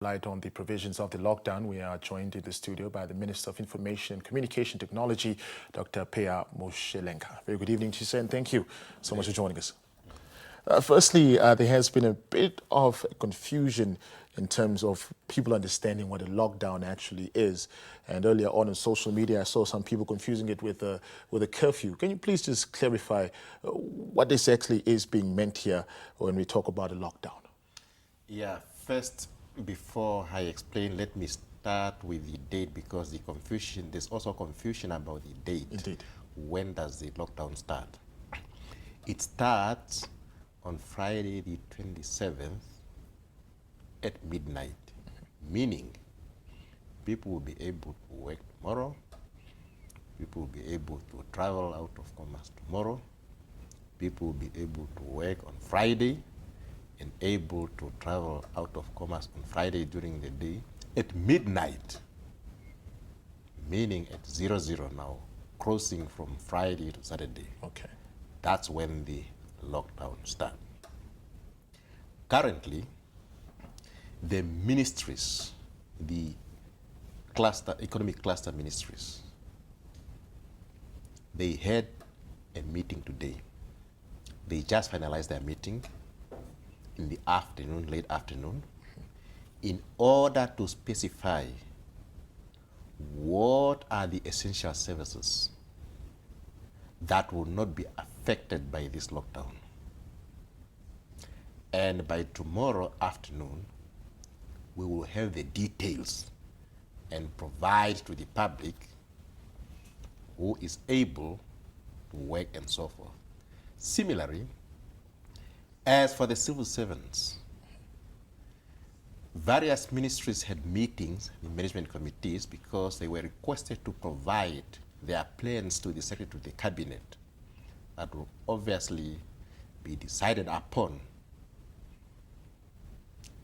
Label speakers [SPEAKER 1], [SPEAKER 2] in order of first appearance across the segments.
[SPEAKER 1] Light on the provisions of the lockdown. We are joined in the studio by the Minister of Information and Communication Technology, Dr. Peya Mushelenga. Very good evening to you, sir, and thank you so much for joining us. Firstly, there has been a bit of confusion in terms of people understanding what a lockdown actually is. And earlier on social media, I saw some people confusing it with a curfew. Can you please just clarify what this actually is being meant here when we talk about a lockdown?
[SPEAKER 2] Yeah, first, before I explain, let me start with the date, because there's also confusion about the date.
[SPEAKER 1] Indeed.
[SPEAKER 2] When does the lockdown start? It starts on Friday the 27th at midnight, meaning people will be able to work tomorrow, people will be able to travel out of commerce tomorrow, people will be able to work on Friday, and able to travel out of commerce on Friday during the day at midnight, meaning at 00 now, crossing from Friday to Saturday.
[SPEAKER 1] Okay.
[SPEAKER 2] That's when the lockdown starts. Currently, the ministries, the economic cluster ministries, they had a meeting today. They just finalized their meeting in the afternoon, late afternoon, in order to specify what are the essential services that will not be affected by this lockdown. And by tomorrow afternoon, we will have the details and provide to the public who is able to work and so forth. Similarly, as for the civil servants, various ministries had meetings in management committees because they were requested to provide their plans to the Secretary of the Cabinet that will obviously be decided upon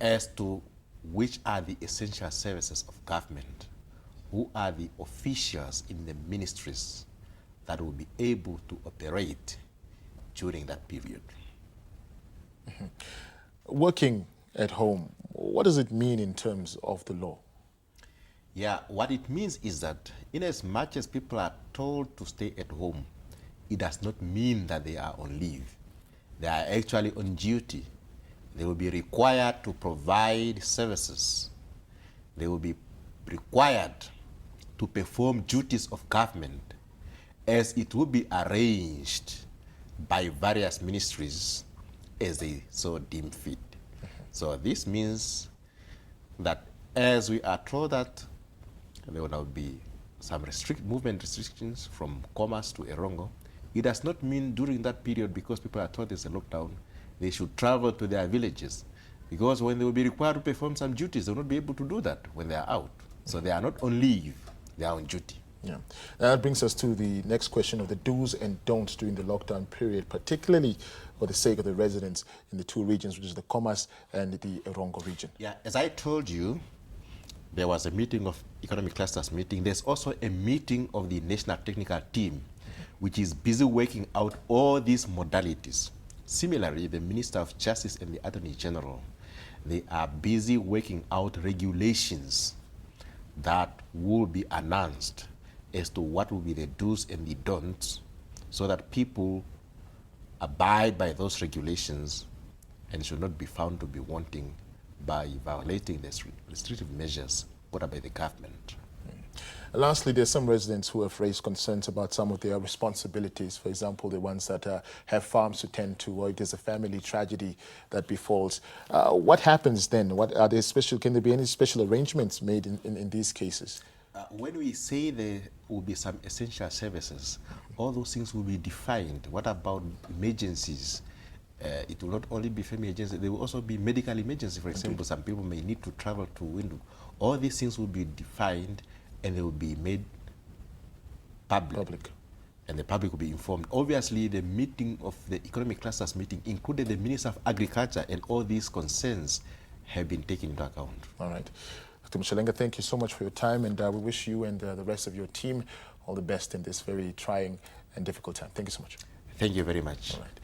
[SPEAKER 2] as to which are the essential services of government, who are the officials in the ministries that will be able to operate during that period.
[SPEAKER 1] Mm-hmm. Working at home, what does it mean in terms of the law?
[SPEAKER 2] Yeah, what it means is that in as much as people are told to stay at home, it does not mean that they are on leave. They are actually on duty. They will be required to provide services. They will be required to perform duties of government as it will be arranged by various ministries as they so deem fit. So this means that as we are told that there will now be some movement restrictions from commerce to Erongo, it does not mean during that period, because people are told there's a lockdown, they should travel to their villages, because when they will be required to perform some duties, they will not be able to do that when they are out. So they are not on leave, they are on duty.
[SPEAKER 1] Yeah. That brings us to the next question of the do's and don'ts during the lockdown period, particularly for the sake of the residents in the two regions, which is the Commerce and the Erongo region.
[SPEAKER 2] Yeah, as I told you, there was a meeting of economic clusters meeting. There's also a meeting of the National Technical Team, which is busy working out all these modalities. Similarly, the Minister of Justice and the Attorney General, they are busy working out regulations that will be announced as to what will be the do's and the don'ts, so that people abide by those regulations and should not be found to be wanting by violating the restrictive measures put up by the government.
[SPEAKER 1] Lastly, there's some residents who have raised concerns about some of their responsibilities. For example, the ones that have farms to tend to, or if there's a family tragedy that befalls. What happens then? Can there be any special arrangements made in these cases?
[SPEAKER 2] When we say there will be some essential services, all those things will be defined. What about emergencies? It will not only be family emergency, there will also be medical emergency. For example, some people may need to travel to Windu. All these things will be defined and they will be made public. And the public will be informed. Obviously, the meeting of the economic clusters meeting included the Minister of Agriculture, and all these concerns have been taken into account.
[SPEAKER 1] All right. Dr. Mushelenga, thank you so much for your time, and we wish you and the rest of your team all the best in this very trying and difficult time. Thank you so much.
[SPEAKER 2] Thank you very much.
[SPEAKER 1] All right.